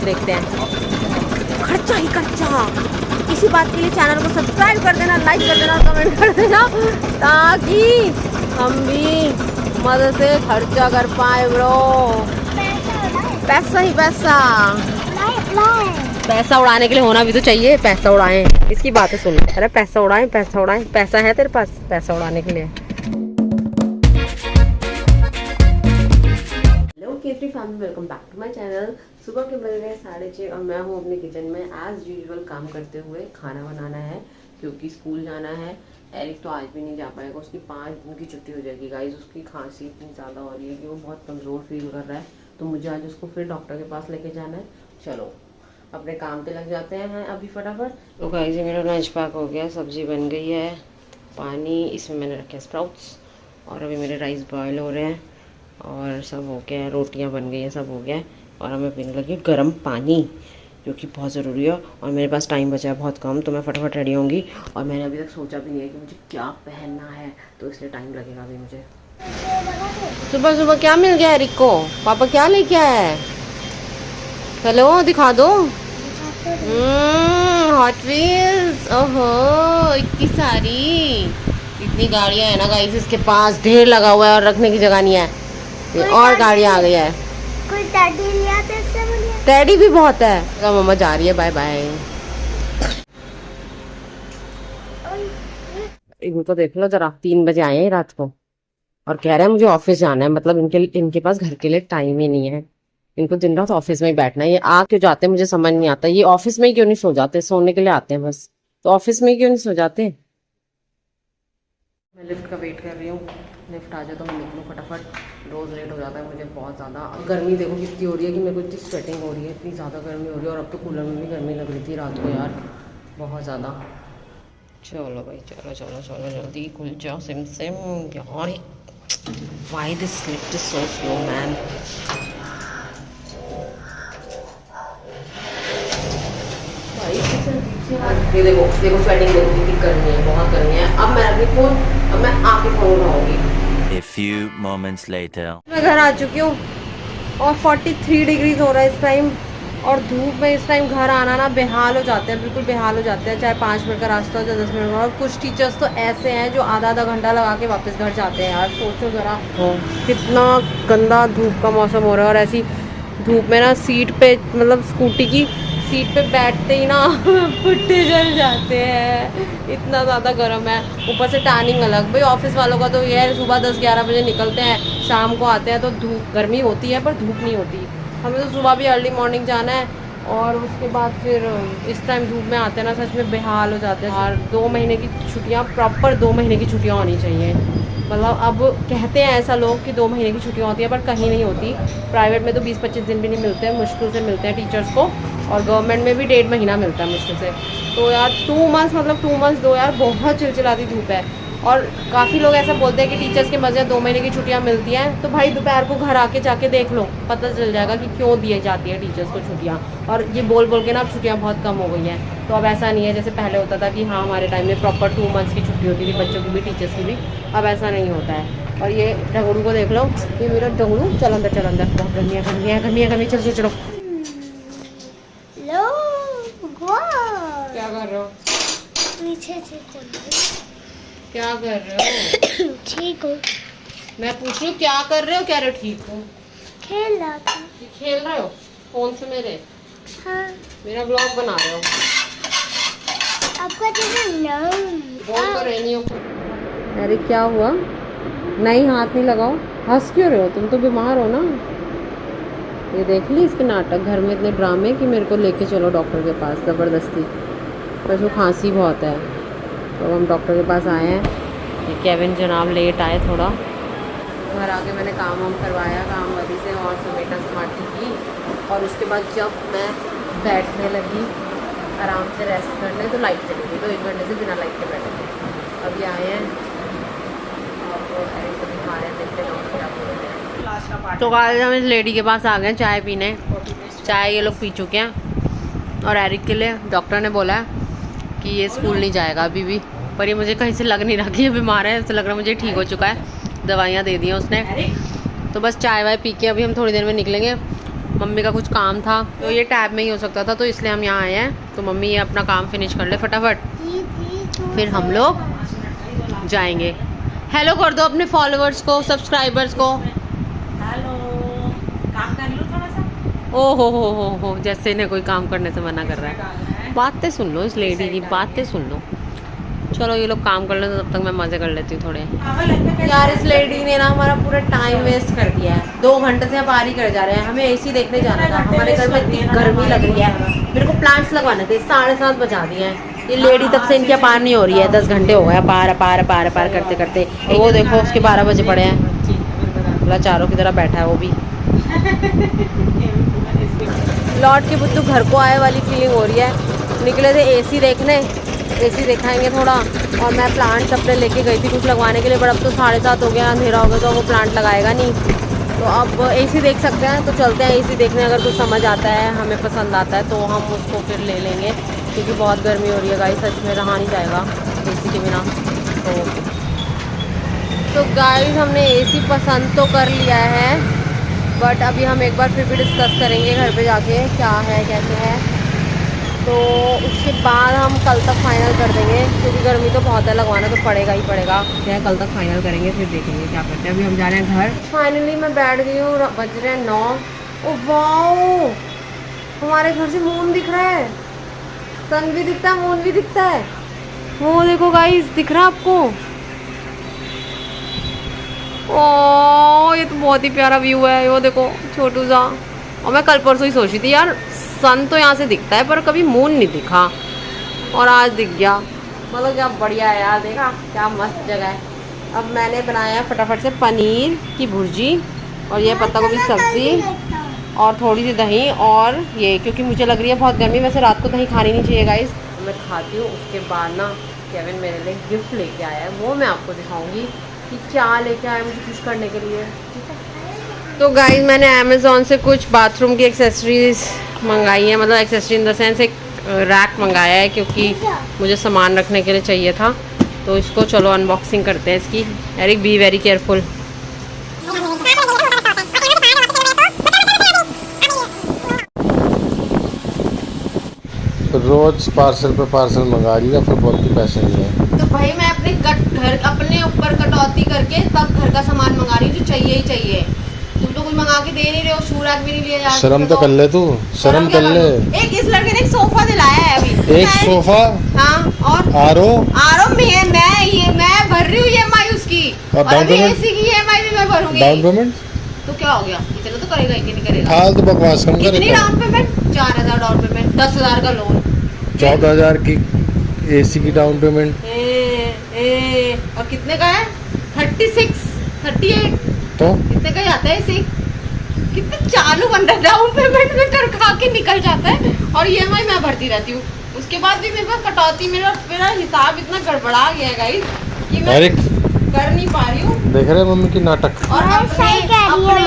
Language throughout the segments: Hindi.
देखते हैं। खर्चा ही खर्चा। इसी बात के लिए चैनल को सब्सक्राइब कर देना, लाइक कर देना, कमेंट कर देना, ताकि हम भी मदद से खर्चा कर पाए ब्रो। पैसा ही पैसा। पैसा उड़ाने के लिए होना भी तो चाहिए। पैसा उड़ाएं, इसकी बातें सुन। अरे पैसा उड़ाएं, पैसा उड़ाएं। पैसा है तेरे पास पैसा उड़ाने के लिए? Kesari family, welcome back to my channel. सुबह के बज गए 6:30 और मैं हूँ अपने किचन में एज यूजुअल काम करते हुए। खाना बनाना है क्योंकि स्कूल जाना है। एरिक तो आज भी नहीं जा पाएगा, उसकी 5 दिन की छुट्टी हो जाएगी गाइज। उसकी खांसी इतनी ज़्यादा हो रही है कि वो बहुत कमज़ोर फील कर रहा है, तो मुझे आज उसको फिर डॉक्टर के पास लेके जाना है। चलो अपने काम पे लग जाते हैं अभी फटाफट। तो गाइज मेरा लंच पैक हो गया, सब्जी बन गई है, पानी इसमें मैंने रखे स्प्राउट्स, और अभी मेरे राइस बॉयल हो रहे हैं और सब हो गया है, रोटियां बन गई हैं, सब हो गया है। और हमें पीने लगी गर्म पानी, जो कि बहुत ज़रूरी है। और मेरे पास टाइम बचा है बहुत कम, तो मैं फटाफट रेडी होंगी। और मैंने अभी तक सोचा भी नहीं है कि मुझे क्या पहनना है, तो इसलिए टाइम लगेगा अभी मुझे। सुबह सुबह क्या मिल गया एरिक को? पापा क्या लेके आया है? हेलो, दिखा दो। Hot wheels. ओहो, इतनी सारी, इतनी गाड़ियाँ है ना गाइस इसके पास, ढेर लगा हुआ है और रखने की जगह नहीं है। ये और गाड़ियाँ आ गई है। कोई टैडी लिया था इससे बढ़िया। टैडी भी बहुत है। तो मम्मा जा रही है, बाय बाय। इनको तो देख लो जरा, 3 बजे आए हैं रात को और कह रहे हैं मुझे ऑफिस जाना है। मतलब इनके पास घर के लिए टाइम ही नहीं है। इनको दिन रात ऑफिस में ही बैठना है। ये आ क्यों जाते हैं मुझे समझ नहीं आता। ये ऑफिस में ही क्यों नहीं सो जाते? सोने के लिए आते हैं बस, तो ऑफिस में ही क्यों नहीं सो जाते? मैं लिफ्ट का वेट कर रही हूँ, लिफ्ट आ जाए तो मैं निकलूँ फटाफट। रोज़ लेट हो जाता है मुझे बहुत ज़्यादा। गर्मी देखो कितनी हो रही है कि मेरे को इतनी स्वेटिंग हो रही है, इतनी ज़्यादा गर्मी हो रही है। और अब तो कूलर में भी गर्मी लग रही थी रात को यार, बहुत ज़्यादा। चलो भाई, चलो चलो चलो, जल्दी खुल जाओ सिम सिम यार। Why this lift is so slow man. ये देखो देखो, स्वेटिंग देखो कितनी गर्मी है, बहुत गर्मी है। अब मैं अपनी फ़ोन, अब मैं आके phone उठाऊंगी। A few moments later. मैं घर आ चुकी हूँ और 43 डिग्रीज हो रहा है इस टाइम। और धूप में इस टाइम घर आना ना बेहाल हो जाते हैं, बिल्कुल बेहाल हो जाते हैं। चाहे 5 मिनट का रास्ता हो, चाहे 10 मिनट का। और कुछ टीचर्स तो ऐसे हैं जो आधा आधा घंटा लगा के वापस घर जाते हैं यार। सोचो ज़रा कितना गंदा धूप का मौसम हो रहा है। और ऐसी धूप में ना सीट पे, मतलब स्कूटी की सीट पे बैठते ही ना पुट्टे जल जाते हैं, इतना ज़्यादा गर्म है। ऊपर से टैनिंग अलग। भाई ऑफिस वालों का तो ये है, सुबह 10-11 बजे निकलते हैं, शाम को आते हैं तो धूप, गर्मी होती है पर धूप नहीं होती। हमें तो सुबह भी अर्ली मॉर्निंग जाना है और उसके बाद फिर इस टाइम धूप में आते हैं ना, सच में बेहाल हो जाते हैं। और 2 महीने की छुट्टियाँ, प्रॉपर 2 महीने की छुट्टियाँ होनी चाहिए। मतलब अब कहते हैं ऐसा लोग कि 2 महीने की छुट्टियाँ होती है, पर कहीं नहीं होती। प्राइवेट में तो 20-25 दिन भी नहीं मिलते हैं, मुश्किल से मिलते हैं टीचर्स को। और गवर्नमेंट में भी 1.5 महीना मिलता है मुश्किल से। तो यार 2 मंथ्स, मतलब 2 मंथ्स दो यार, बहुत चिलचिलाती धूप है। और काफ़ी लोग ऐसा बोलते हैं कि टीचर्स के मज़े 2 महीने की छुट्टियाँ मिलती हैं। तो भाई दोपहर को घर आके जाके देख लो, पता चल जाएगा कि क्यों दी जाती है टीचर्स को छुट्टियाँ। और ये बोल बोल के ना अब छुट्टियाँ बहुत कम हो गई हैं। तो अब ऐसा नहीं है जैसे पहले होता था कि हाँ हमारे टाइम में प्रॉपर 2 मंथ्स की छुट्टी होती थी, बच्चों की भी टीचर्स की भी। अब ऐसा नहीं होता है। और ये ढगड़ू को देख लो, ये मेरा ढगड़ू। चल अंदर, चल अंदर, बहुत गर्मी है, गर्मी है, गर्मी है, गर्मी। चलो चलो। क्या कर रहे हो? पीछे से क्या कर रहे हो? ठीक हो? मैं पूछ रही हूँ क्या कर रहे हो? कह रहे हो ठीक हो? खेल रहा था। खेल रहे हो फोन से मेरे? हाँ। मेरा ब्लॉग बना रहे हो? आपका नाम बोल तो रही नहीं हो। अरे क्या हुआ? नहीं, हाथ नहीं लगाओ। हंस क्यों रहे हो? तुम तो बीमार हो ना। ये देख ली इसके नाटक, घर में इतने ड्रामे कि मेरे को लेके चलो डॉक्टर के पास ज़बरदस्ती। पर इसको खांसी बहुत है, तो हम डॉक्टर के पास आए हैं। ये केविन जनाब लेट आए थोड़ा। घर आके मैंने काम वाम करवाया काम वाली से, और समेटा समाटी की। और उसके बाद जब मैं बैठने लगी आराम से रेस्ट करने, तो लाइट चली गई। तो 1 घंटे से बिना लाइट के बैठे थे। अभी आए हैं और दिखा रहे हैं, देखते हैं क्या बोल रहे हैं। तो आज हम इस लेडी के पास आ गए चाय पीने। चाय ये लोग पी चुके हैं। और एरिक के लिए डॉक्टर ने बोला है कि ये स्कूल नहीं जाएगा अभी भी। पर ये मुझे कहीं से लग नहीं रहा कि ये बीमार है, ऐसा लग रहा मुझे ठीक हो चुका है। दवाइयाँ दे दी हैं उसने। तो बस चाय वाय पी के अभी हम थोड़ी देर में निकलेंगे। मम्मी का कुछ काम था तो ये टैब में ही हो सकता था, तो इसलिए हम यहाँ आए हैं। तो मम्मी ये अपना काम फिनिश कर ले फटाफट, फिर हम लोग जाएंगे। हेलो कर दो अपने फॉलोअर्स को, सब्सक्राइबर्स को। हेलो, काम कर लूँ थोड़ा सा? ओ हो, जैसे इन्हें कोई काम करने से मना कर रहा है। बातें सुन लो इस लेडी की, बातें सुन लो। चलो ये लोग काम कर लेते, तब तक मैं मज़े कर लेती हूँ थोड़े। यार इस लेडी ने ना हमारा पूरा टाइम वेस्ट कर दिया है। 2 घंटे से पारी कर जा रहे हैं। हमें एसी देखने जाना था, हमारे घर में इतनी गर्मी लग रही है। मेरे को प्लांट्स लगवाने थे, 7:30 बजा दिए हैं। ये लेडी तब से इनकी पार नहीं हो रही है। 10 घंटे हो गए पार करते करते। और वो देखो उसके 12 बजे पड़े हैं, लाचारों की तरह बैठा है वो भी। लौट के बुद्धू घर को आए वाली फीलिंग हो रही है। निकले थे एसी देखने, एसी दिखाएंगे थोड़ा, और मैं प्लांट्स अपने लेके गई थी कुछ लगवाने के लिए, पर अब तो 7:30 हो गया, अंधेरा हो गया, तो वो प्लांट लगाएगा नहीं। तो अब एसी देख सकते हैं, तो चलते हैं एसी देखने। अगर कुछ समझ आता है, हमें पसंद आता है, तो हम उसको फिर ले लेंगे, क्योंकि बहुत गर्मी हो रही है गाइस, सच में रहा नहीं जाएगा एसी के बिना। तो गाइस हमने एसी पसंद तो कर लिया है, बट अभी हम एक बार फिर भी डिस्कस करेंगे घर पे जाके क्या है कैसे है। तो उसके बाद हम कल तक फाइनल कर देंगे, क्योंकि गर्मी तो बहुत है, लगवाना तो पड़ेगा ही पड़ेगा। क्या कल तक फाइनल करेंगे, फिर देखेंगे क्या करते हैं। अभी हम जा रहे हैं घर। फाइनली मैं बैठ गई हूँ, बज रहे हैं 9। ओ वाओ, हमारे घर से मून दिख रहा है, सन भी दिखता है, मून भी दिखता है। वो देखो गाइस, दिख रहा है आपको? ओ ये तो बहुत ही प्यारा व्यू है। वो देखो छोटू सा। और मैं कल परसों ही सोच रही थी यार, सन तो यहाँ से दिखता है पर कभी मून नहीं दिखा, और आज दिख गया। मतलब क्या बढ़िया है यार, देखा क्या मस्त जगह है। अब मैंने बनाया फटाफट से पनीर की भुर्जी, और ये पत्ता गोभी सब्जी, और थोड़ी सी दही, और ये क्योंकि मुझे लग रही है बहुत गर्मी, वैसे रात को दही खानी नहीं चाहिए गाइस। मैं खाती हूँ। उसके बाद ना केविन मेरे लिए गिफ्ट लेके आया है, वो मैं आपको दिखाऊंगी कि क्या लेके आया मुझे खुश करने के लिए। तो गाइस मैंने अमेज़ॉन से कुछ बाथरूम की एक्सेसरीज मंगाई है, मतलब एक्सेसरी इन द सेंस एक रैक मंगाया है, क्योंकि मुझे सामान रखने के लिए चाहिए था। तो इसको चलो अनबॉक्सिंग करते हैं इसकी। Eric be very careful. रोज पार्सल पे पार्सल मंगा रही है, फिर बोलती पैसे नहीं है। तो भाई मैं अपने घर अपने ऊपर कटौती करके तब घर का सामान मंगा रही हूँ, जो चाहिए ही चाहिए। तुम तो कुछ मंगा के दे नहीं रहे हो, शूरैक भी नहीं लिया जा रहा। शर्म तो कर ले तू, शर्म कर ले। एक इस लड़के ने एक सोफा दिलाया है अभी। एक सोफा, हाँ, और आरो मैं भर रही हूँ EMI उसकी, और और डाउन अभी पेमेंट? एसी की EMI भी मैं भरूंगी। डाउन पेमेंट तो क्या हो गया, इतना तो करेगा ही कि नहीं करेगा। फालतू बकवास कम कितनी करेगा। Down payment? 4,000 डाउन पेमेंट, 10,000 का लोन, 14,000 की एसी की डाउन पेमेंट। और कितने का है? 36, 38, तो कितने का जाता है एसी? कितने चालू बन रहा है, डाउन पेमेंट में कर खा के निकल जाता है, और EMI मैं भरती रहती हूँ। उसके बाद भी मेरे पास कटौती, मेरा हिसाब इतना गड़बड़ा गया है गाइस कि मैं एरिक कर नहीं पा रही हूँ। देख रहे हैं मम्मी की नाटक। सही और कह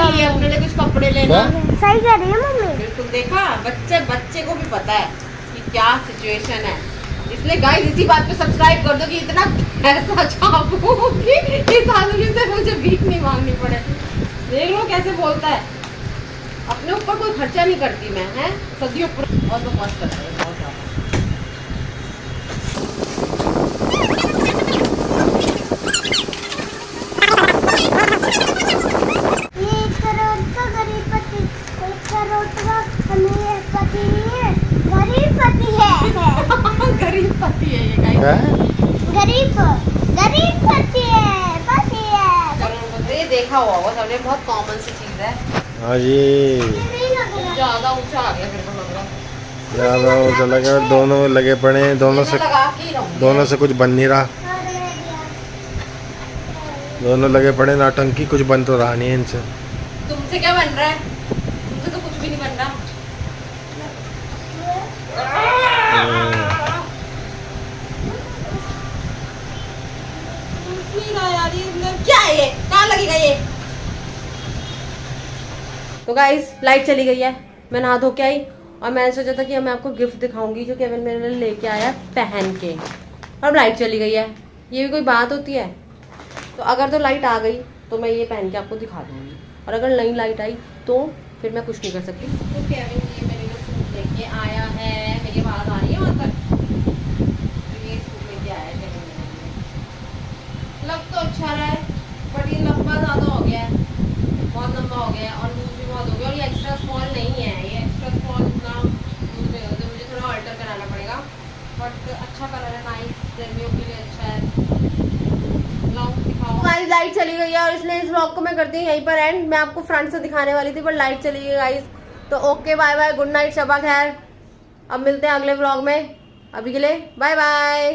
रही है अपने लिए कुछ कपड़े लेना। क्या? सही कह रही है मम्मी। बिल्कुल, देखा, बच्चे को भी पता है कि क्या सिचुएशन है। इसलिए गाइस इसी बात पे सब्सक्राइब कर दो कि इतना पैसा छापो कि इस आदमी से मुझे भीख नहीं मांगनी पड़े। देख लो कैसे बोलता है, अपने ऊपर कोई खर्चा नहीं करती मैं, है सदी ऊपर। और तो मस्त करता है बहुत ज्यादा। ये 1 करोड़ का गरीबपति, 1 करोड़ का अमीर पति नहीं है, गरीब पति है। गरीब पति है ये गाइस। क्या है? गरीब पति है, पति है। ये देखा हुआ होगा सबने, बहुत कॉमन सी चीज है। हाँ जी, ये नहीं लग रहा। ज्यादा ऊंचा आ गया फिर तो लग रहा। ज्यादा ऊँचा लगा। दोनों लगे पड़े हैं, दोनों से लगा के ही रहूंगी। दोनों से कुछ बन नहीं रहा। दोनों लगे पड़े नाटंकी, कुछ बन तो रहा नहीं है इनसे। तुमसे क्या बन रहा है? तुमसे तो कुछ भी नहीं बन रहा। यार ये क्या है, ये कहाँ लगेगा ये? तो गाइस लाइट चली गई है, मैं नहा धो के आई, और मैंने सोचा था कि मैं आपको गिफ्ट दिखाऊंगी जो केविन मेरे लिए लेके आया पहन के। अब लाइट चली गई है, ये भी कोई बात होती है? तो अगर तो लाइट आ गई तो मैं ये पहन के आपको दिखा दूंगी, और अगर नहीं लाइट आई तो फिर मैं कुछ नहीं कर सकती। तो केविन ये मेरे लिए सूट लेके आया है, मेरी आवाज़ आ रही है वहाँ तक? तो ये सूट लेके आया है केविन मेरे लिए। लग तो अच्छा रहा है बट ये लंबा ज़्यादा हो गया है, बहुत लंबा हो गया है और लूज भी बहुत हो गया, और ये एक्स्ट्रा स्मॉल नहीं है, ये एक्स्ट्रा स्मॉल इतना लूज नहीं होता, मुझे थोड़ा अल्टर कराना पड़ेगा। बट अच्छा कलर है, नाइस, गर्मियों के लिए अच्छा है। लाओ दिखाओ। गाइस लाइट चली गई है और इसलिए इस व्लॉग को मैं करती हूँ यहीं पर एंड। मैं आपको फ्रंट से दिखाने वाली थी पर लाइट चली गई गाइस। तो okay bye bye, good night, शबा खैर। अब मिलते हैं अगले व्लॉग में, अभी के लिए बाय बाय।